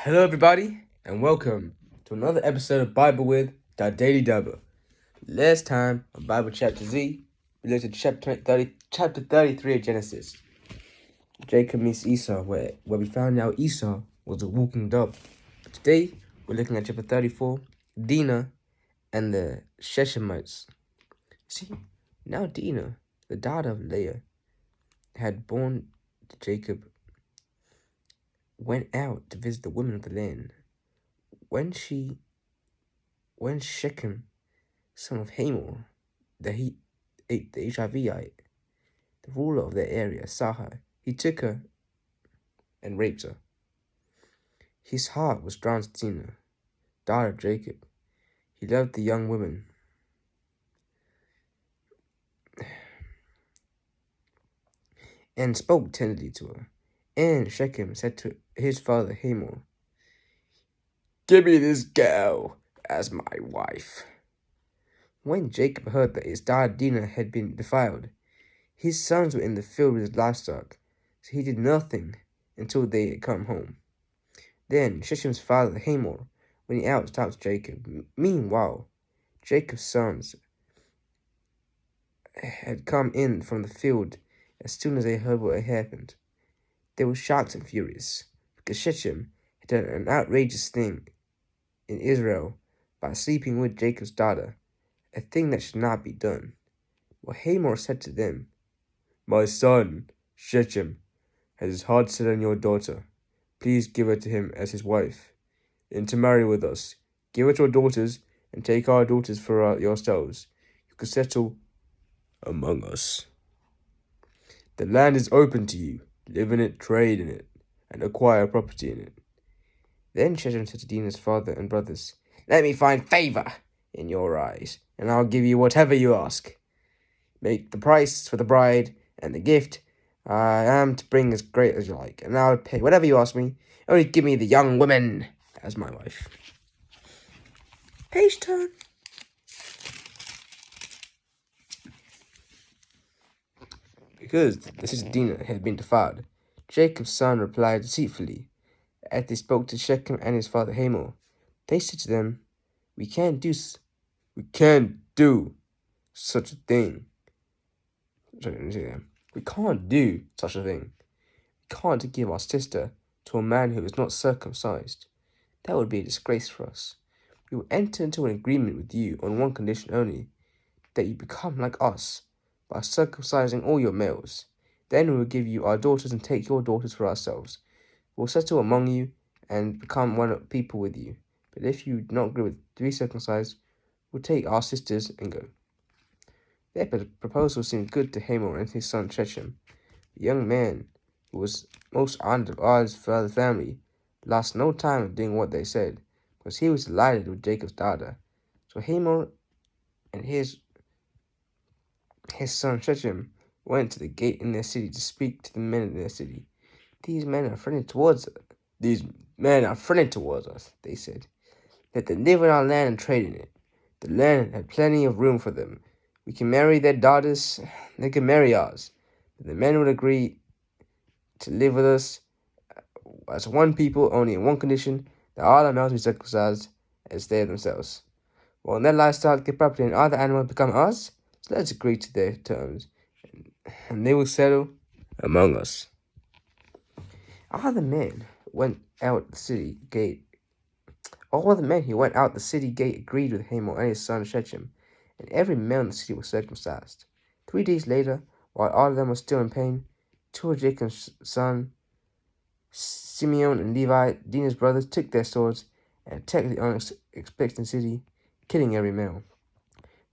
Hello, everybody, and welcome to another episode of Bible with the Daily Double. Last time on Bible Chapter Z, we looked at chapter 33 of Genesis. Jacob meets Esau, where we found out Esau was a walking dog. Today, we're looking at chapter 34, Dinah and the Shechemites. See, now Dinah, the daughter of Leah, had born to Jacob, went out to visit the women of the land. When Shechem, son of Hamor, the Hivite, the ruler of the area, saw her, he took her and raped her. His heart was drawn to Dinah, daughter of Jacob. He loved the young woman and spoke tenderly to her. And Shechem said to his father Hamor, "Give me this girl as my wife." When Jacob heard that his daughter Dinah had been defiled, his sons were in the field with his livestock, so he did nothing until they had come home. Then Shechem's father Hamor went out to talk to Jacob. Meanwhile, Jacob's sons had come in from the field as soon as they heard what had happened. They were shocked and furious, because Shechem had done an outrageous thing in Israel by sleeping with Jacob's daughter, a thing that should not be done. Well, Hamor said to them, "My son, Shechem, has his heart set on your daughter. Please give her to him as his wife, and to marry with us. Give her to our daughters, and take our daughters for yourselves. You can settle among us. The land is open to you. Live in it, trade in it, and acquire property in it." Then Shechem said to Dinah's father and brothers, "Let me find favor in your eyes, and I'll give you whatever you ask. Make the price for the bride and the gift I am to bring as great as you like, and I'll pay whatever you ask me. Only give me the young woman as my wife." Page turn. Because the sister Dinah had been defiled, Jacob's son replied deceitfully. As they spoke to Shechem and his father Hamor, they said to them, We can't do such a thing. We can't do such a thing. We can't give our sister to a man who is not circumcised. That would be a disgrace for us. We will enter into an agreement with you on one condition only, that you become like us by circumcising all your males. Then we will give you our daughters and take your daughters for ourselves. We will settle among you and become one people with you. But if you do not agree to be circumcised, we'll take our sisters and go. Their proposal seemed good to Hamor and his son Shechem. The young man, who was most honored of all his father's family, lost no time in doing what they said, because he was delighted with Jacob's daughter. So Hamor and his son Shechem went to the gate in their city to speak to the men in their city. These men are friendly towards us, they said. Let them live in our land and trade in it. The land had plenty of room for them. We can marry their daughters, they can marry ours. But the men would agree to live with us as one people, only in one condition, that all our males be circumcised as they themselves. Well, in their livestock, their property, and all the animals become ours, so let's agree to their terms, and they will settle among us. All the men who went out the city gate agreed with Hamor and his son Shechem, and every male in the city was circumcised. 3 days later, while all of them were still in pain, two of Jacob's sons, Simeon and Levi, Dinah's brothers, took their swords and attacked the unexpected city, killing every male.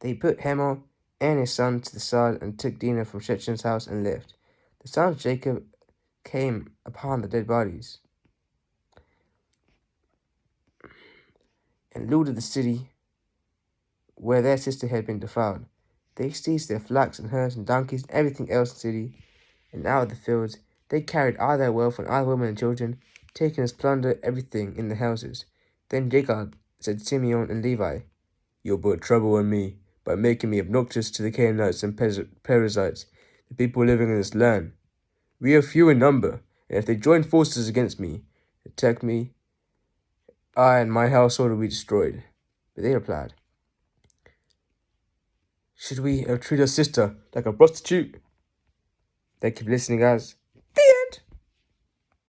They put Hamor and his son to the sword and took Dinah from Shechem's house and left. The sons of Jacob came upon the dead bodies and looted the city where their sister had been defiled. They seized their flocks and herds and donkeys and everything else in the city, and out of the fields they carried all their wealth and all the women and children, taking as plunder everything in the houses. Then Jacob said to Simeon and Levi, "You'll put trouble on me by making me obnoxious to the Canaanites and Perizzites, the people living in this land. We are few in number, and if they join forces against me, attack me, I and my household will be destroyed. But they replied, should we treat our sister like a prostitute? Thank you for listening, guys. The end.